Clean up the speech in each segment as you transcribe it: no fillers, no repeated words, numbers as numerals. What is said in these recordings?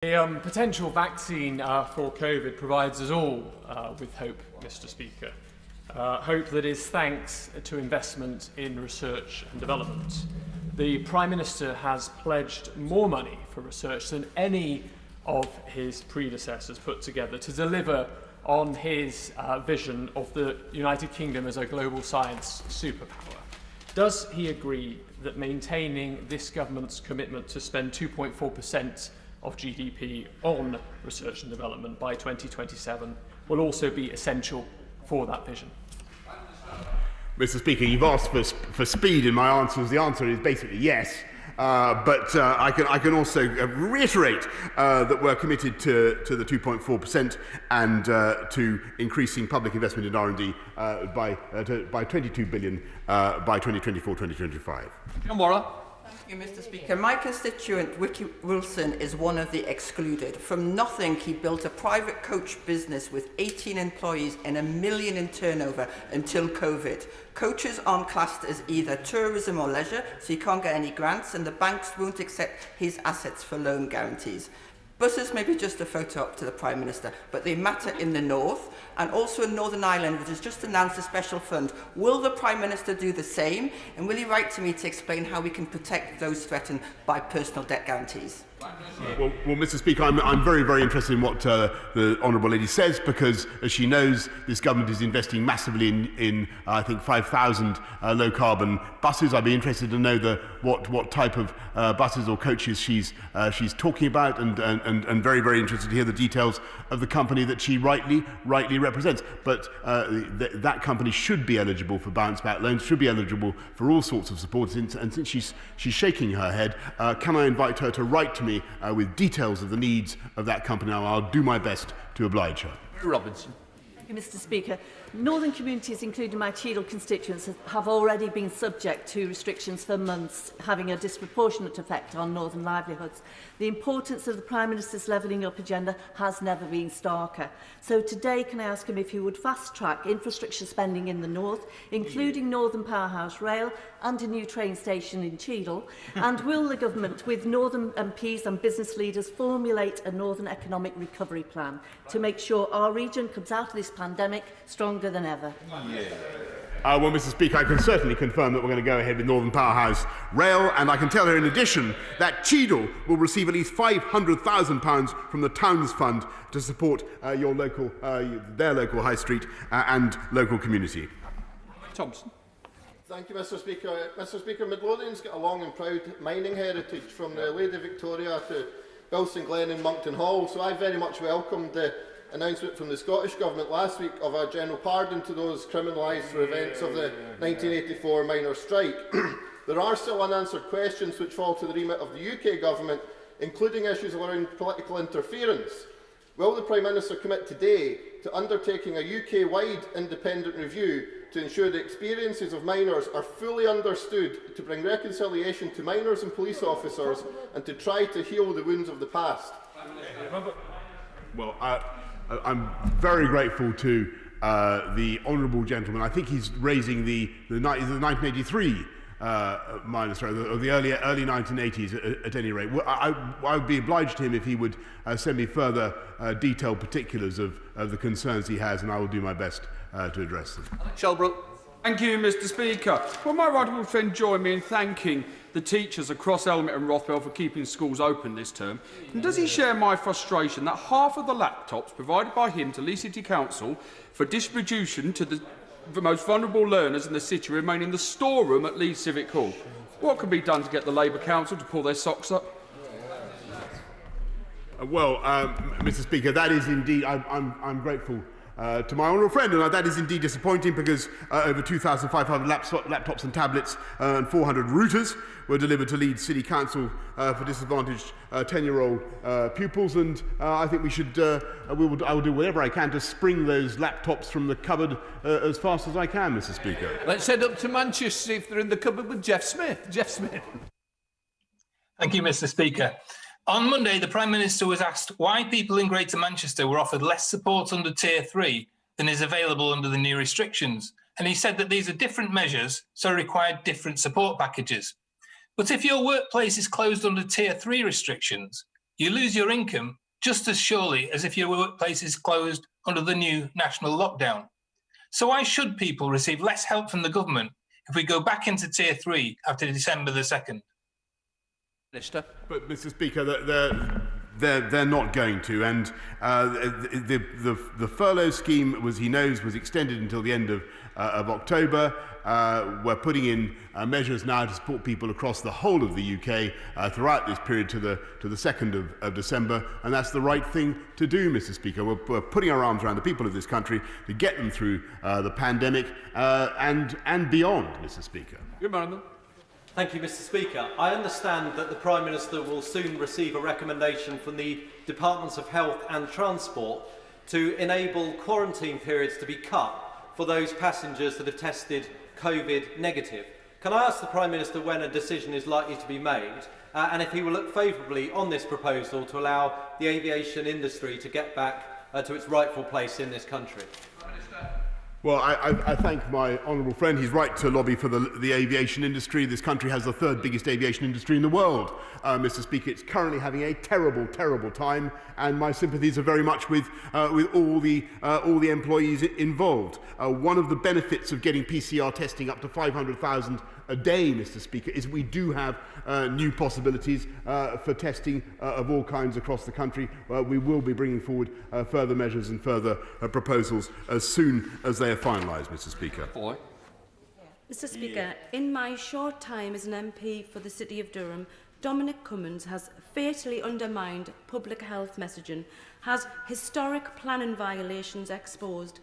The potential vaccine for COVID provides us all with hope, Mr. Speaker. Hope that is thanks to investment in research and development. The Prime Minister has pledged more money for research than any of his predecessors put together to deliver on his vision of the United Kingdom as a global science superpower. Does he agree that maintaining this government's commitment to spend 2.4% of GDP on research and development by 2027 will also be essential for that vision? Mr. Speaker, you've asked for speed in my answers. The answer is basically yes. But I can also reiterate that we're committed to the 2.4% and to increasing public investment in R&D by 22 billion by 2024-2025. John Warrer. Thank you, Mr. Speaker. My constituent, Ricky Wilson, is one of the excluded. From nothing, he built a private coach business with 18 employees and $1 million in turnover until COVID. Coaches aren't classed as either tourism or leisure, so he can't get any grants, and the banks won't accept his assets for loan guarantees. Buses may be just a photo op to the Prime Minister, but they matter in the north and also in Northern Ireland, which has just announced a special fund. Will the Prime Minister do the same? And will he write to me to explain how we can protect those threatened by personal debt guarantees? Well, Mr. Speaker, I'm very, very interested in what the Honourable Lady says, because, as she knows, this government is investing massively in I think, 5,000 low-carbon buses. I'd be interested to know what type of buses or coaches she's talking about, and very, very interested to hear the details of the company that she rightly represents. But that company should be eligible for bounce-back loans, should be eligible for all sorts of support. And since she's shaking her head, can I invite her to write to me with details of the needs of that company? Now, I'll do my best to oblige her. Robinson. Thank you, Mr. Speaker. Northern communities, including my Cheadle constituents, have already been subject to restrictions for months, having a disproportionate effect on northern livelihoods. The importance of the Prime Minister's levelling up agenda has never been starker. So today, can I ask him if he would fast-track infrastructure spending in the north, including Northern Powerhouse Rail and a new train station in Cheadle? And will the government, with northern MPs and business leaders, formulate a northern economic recovery plan to make sure our region comes out of this pandemic stronger than ever? Well, Mr. Speaker, I can certainly confirm that we're going to go ahead with Northern Powerhouse Rail, and I can tell her in addition that Cheadle will receive at least £500,000 from the Towns Fund to support their local high street and local community. Thompson. Thank you, Mr. Speaker. Mr. Speaker, Midlothian's got a long and proud mining heritage, from the Lady Victoria to Bilson Glen and Monkton Hall, so I very much welcomed the announcement from the Scottish Government last week of a general pardon to those criminalised for events of the 1984 miners' strike. There are still unanswered questions which fall to the remit of the UK Government, including issues around political interference. Will the Prime Minister commit today to undertaking a UK-wide independent review to ensure the experiences of miners are fully understood, to bring reconciliation to miners and police officers, and to try to heal the wounds of the past? Well, I'm very grateful to the honourable gentleman. I think he's raising the 1983 minus, or the early 1980s at any rate. I would be obliged to him if he would send me further detailed particulars of the concerns he has, and I will do my best to address them. Shelbrooke. Thank you, Mr. Speaker. Will my right honourable friend join me in thanking the teachers across Elmet and Rothwell for keeping schools open this term? And does he share my frustration that half of the laptops provided by him to Leeds City Council for distribution to the most vulnerable learners in the city remain in the storeroom at Leeds Civic Hall? What can be done to get the Labour Council to pull their socks up? Mr. Speaker, that is indeed, I'm grateful to my honourable friend, and that is indeed disappointing, because over 2,500 laptops and tablets and 400 routers were delivered to Leeds City Council for disadvantaged 10-year-old pupils, and I think we should, I will do whatever I can to spring those laptops from the cupboard as fast as I can, Mr. Speaker. Let's head up to Manchester, see if they're in the cupboard with Jeff Smith. Jeff Smith. Thank you, Mr. Speaker. On Monday, the Prime Minister was asked why people in Greater Manchester were offered less support under Tier 3 than is available under the new restrictions. And he said that these are different measures, so required different support packages. But if your workplace is closed under Tier 3 restrictions, you lose your income just as surely as if your workplace is closed under the new national lockdown. So why should people receive less help from the government if we go back into Tier 3 after December the 2nd? Minister. But, Mr. Speaker, they're not going to. And the furlough scheme, as he knows, was extended until the end of October. We're putting in measures now to support people across the whole of the UK throughout this period to the 2nd of December, and that's the right thing to do, Mr. Speaker. We're putting our arms around the people of this country to get them through the pandemic and beyond, Mr. Speaker. Good morning. Thank you, Mr. Speaker. I understand that the Prime Minister will soon receive a recommendation from the Departments of Health and Transport to enable quarantine periods to be cut for those passengers that have tested COVID negative. Can I ask the Prime Minister when a decision is likely to be made and if he will look favourably on this proposal to allow the aviation industry to get back to its rightful place in this country? Well, I thank my honourable friend. He's right to lobby for the aviation industry. This country has the third biggest aviation industry in the world, Mr. Speaker. It's currently having a terrible, terrible time, and my sympathies are very much with all the employees involved. One of the benefits of getting PCR testing up to 500,000 a day, Mr. Speaker, is we do have new possibilities for testing of all kinds across the country. We will be bringing forward further measures and further proposals as soon as they are finalised, Mr. Speaker. Mr. Speaker, in my short time as an MP for the City of Durham, Dominic Cummins has fatally undermined public health messaging, has historic planning violations exposed,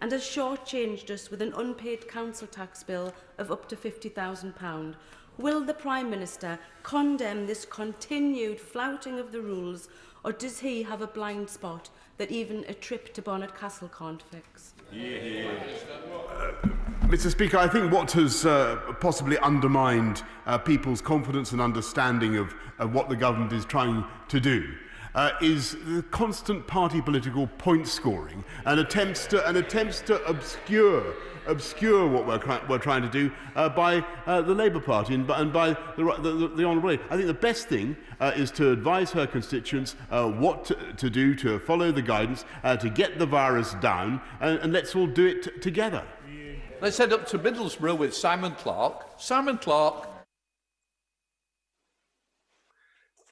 and has shortchanged us with an unpaid council tax bill of up to £50,000. Will the Prime Minister condemn this continued flouting of the rules, or does he have a blind spot that even a trip to Bonnet Castle can't fix? Mr. Speaker, I think what has possibly undermined people's confidence and understanding of what the government is trying to do is the constant party political point scoring and attempts to obscure what we're trying to do by the Labour Party and by the Honourable Lady. I think the best thing is to advise her constituents what to do to follow the guidance to get the virus down, and let's all do it together. Let's head up to Middlesbrough with Simon Clark. Simon Clark.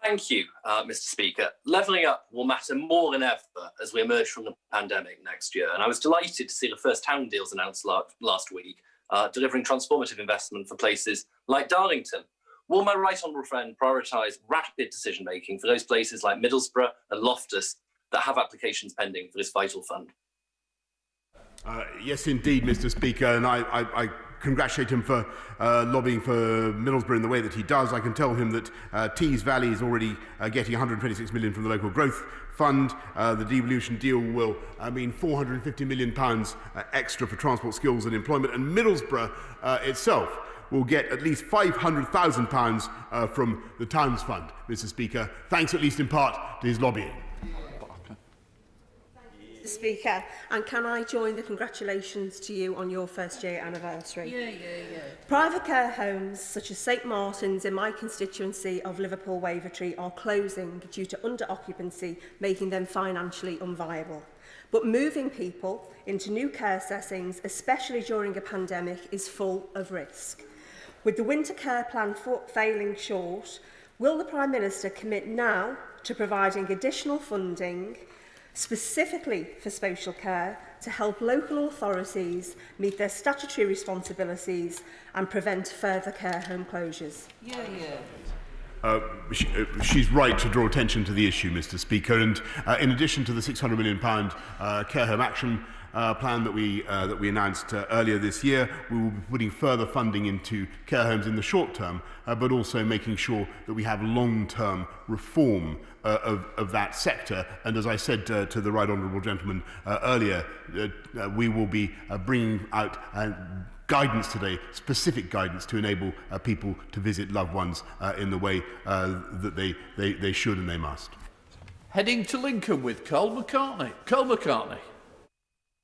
Thank you, Mr. Speaker. Levelling up will matter more than ever as we emerge from the pandemic next year. And I was delighted to see the first town deals announced last week, delivering transformative investment for places like Darlington. Will my right honourable friend prioritise rapid decision-making for those places like Middlesbrough and Loftus that have applications pending for this vital fund? Yes, indeed, Mr. Speaker, and I congratulate him for lobbying for Middlesbrough in the way that he does. I can tell him that Tees Valley is already getting £126 million from the local growth fund. The devolution deal will mean £450 million extra for transport skills and employment, and Middlesbrough itself will get at least £500,000 from the Towns Fund, Mr. Speaker, thanks at least in part to his lobbying. Speaker, and can I join the congratulations to you on your first year anniversary? Yeah. Private care homes such as St Martin's in my constituency of Liverpool Wavertree are closing due to under-occupancy, making them financially unviable. But moving people into new care settings, especially during a pandemic, is full of risk. With the winter care plan failing short, will the Prime Minister commit now to providing additional funding specifically for social care to help local authorities meet their statutory responsibilities and prevent further care home closures? She's right to draw attention to the issue, Mr. Speaker, and in addition to the £600 million care home action plan that we announced earlier this year, we will be putting further funding into care homes in the short term, but also making sure that we have long-term reform of that sector. And as I said to the right honourable gentleman earlier, we will be bringing out guidance today, specific guidance to enable people to visit loved ones in the way that they should and they must. Heading to Lincoln with Carl McCartney. Carl McCartney.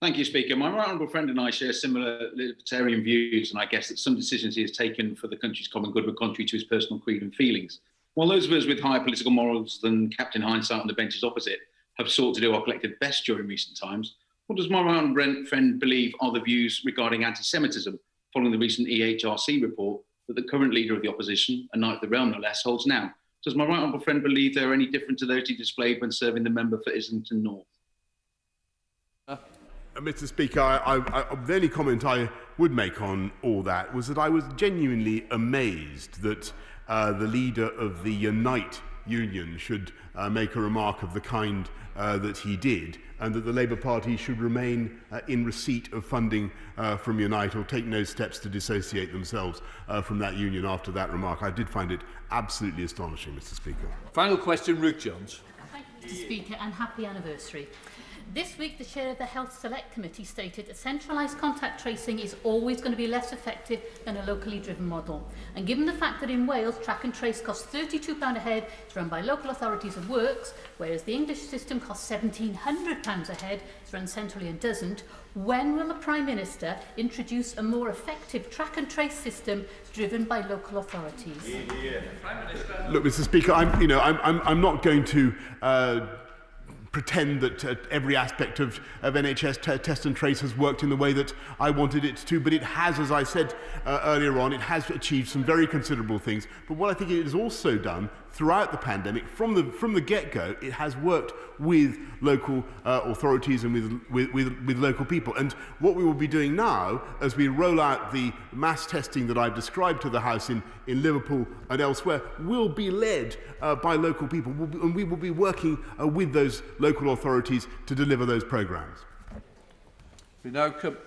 Thank you, Speaker. My right honourable friend and I share similar libertarian views, and I guess that some decisions he has taken for the country's common good were contrary to his personal creed and feelings. While those of us with higher political morals than Captain Hindsight on the benches opposite have sought to do our collective best during recent times, what does my right friend believe are the views regarding anti-Semitism following the recent EHRC report that the current leader of the opposition, a knight of the realm no less, holds now? Does my right honourable friend believe they are any different to those he displayed when serving the member for Islington North? Mr. Speaker, the only comment I would make on all that was that I was genuinely amazed that the leader of the Unite union should make a remark of the kind that he did, and that the Labour Party should remain in receipt of funding from Unite or take no steps to dissociate themselves from that union after that remark. I did find it absolutely astonishing, Mr. Speaker. Final question, Ruth Jones. Thank you, Mr. Speaker, and happy anniversary. This week, the chair of the Health Select Committee stated that centralised contact tracing is always going to be less effective than a locally driven model. And given the fact that in Wales, track and trace costs £32 a head, it's run by local authorities and works, whereas the English system costs £1,700 a head, it's run centrally and doesn't, when will the Prime Minister introduce a more effective track and trace system driven by local authorities? Look, Mr. Speaker, I'm not going to pretend that every aspect of NHS test and trace has worked in the way that I wanted it to, but it has, as I said earlier on, it has achieved some very considerable things. But what I think it has also done throughout the pandemic, from the get-go, it has worked with local authorities and with local people. And what we will be doing now, as we roll out the mass testing that I've described to the House in Liverpool and elsewhere, will be led by local people, and we will be working with those local authorities to deliver those programmes. We now come...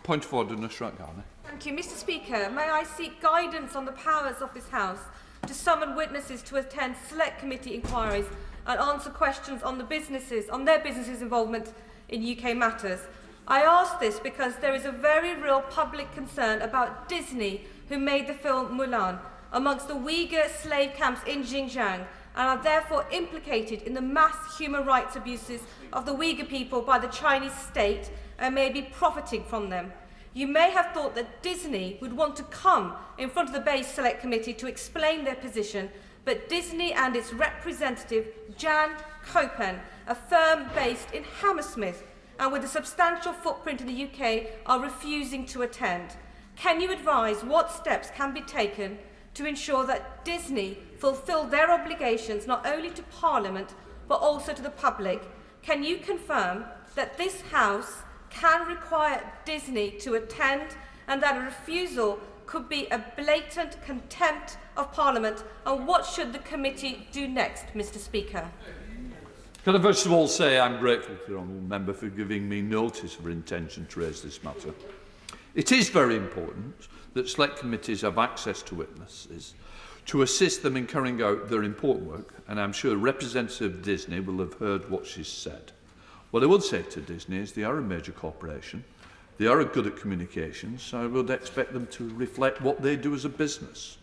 Point of order, Nusrat Ghani. Thank you. Mr. Speaker, may I seek guidance on the powers of this House to summon witnesses to attend select committee inquiries and answer questions on their businesses' involvement in UK matters. I ask this because there is a very real public concern about Disney, who made the film Mulan, amongst the Uyghur slave camps in Xinjiang, and are therefore implicated in the mass human rights abuses of the Uyghur people by the Chinese state and may be profiting from them. You may have thought that Disney would want to come in front of the Base Select Committee to explain their position, but Disney and its representative, Jan Kopen, a firm based in Hammersmith and with a substantial footprint in the UK, are refusing to attend. Can you advise what steps can be taken to ensure that Disney fulfil their obligations not only to Parliament but also to the public? Can you confirm that this House can require Disney to attend and that a refusal could be a blatant contempt of Parliament? And what should the committee do next, Mr. Speaker? Can I first of all say I'm grateful to the honourable member for giving me notice of her intention to raise this matter. It is very important that select committees have access to witnesses to assist them in carrying out their important work, and I'm sure Representative of Disney will have heard what she's said. What I would say to Disney is they are a major corporation, they are good at communications, so I would expect them to reflect what they do as a business.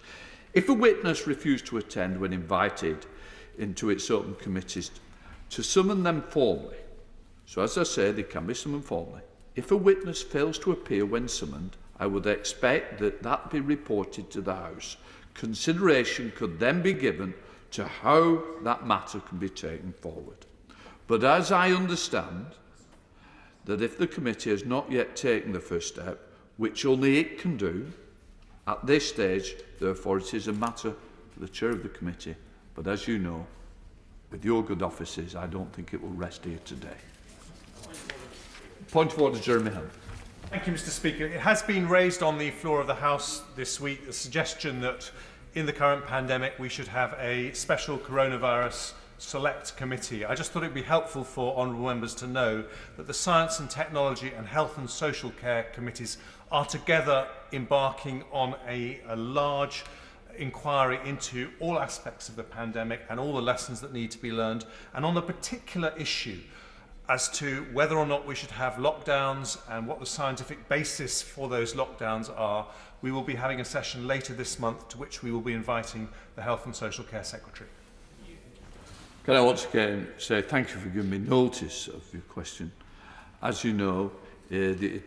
If a witness refused to attend when invited into its open committees, to summon them formally. So as I say, they can be summoned formally. If a witness fails to appear when summoned, I would expect that that be reported to the House. Consideration could then be given to how that matter can be taken forward. But as I understand that if the committee has not yet taken the first step, which only it can do, at this stage, therefore it is a matter for the chair of the committee. But as you know, with your good offices, I don't think it will rest here today. Point of order, Jeremy Hunt. Thank you, Mr. Speaker. It has been raised on the floor of the House this week the suggestion that in the current pandemic we should have a special coronavirus select committee. I just thought it would be helpful for honourable members to know that the Science and Technology and Health and Social Care committees are together embarking on a large inquiry into all aspects of the pandemic and all the lessons that need to be learned, and on the particular issue as to whether or not we should have lockdowns and what the scientific basis for those lockdowns are. We will be having a session later this month to which we will be inviting the Health and Social Care Secretary. Can I once again say thank you for giving me notice of your question. As you know, and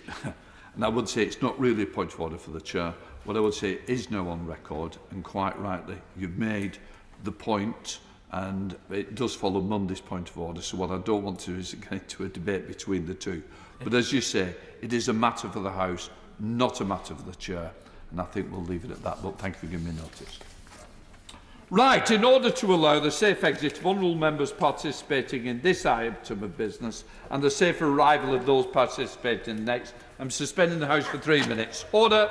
I would say it's not really a point of order for the Chair, what I would say is now on record, and quite rightly, you've made the point, and it does follow Monday's point of order, so what I don't want to is get into a debate between the two. But as you say, it is a matter for the House, not a matter for the Chair, and I think we'll leave it at that, but thank you for giving me notice. Right, in order to allow the safe exit of honourable members participating in this item of business and the safe arrival of those participating next, I'm suspending the House for 3 minutes. Order.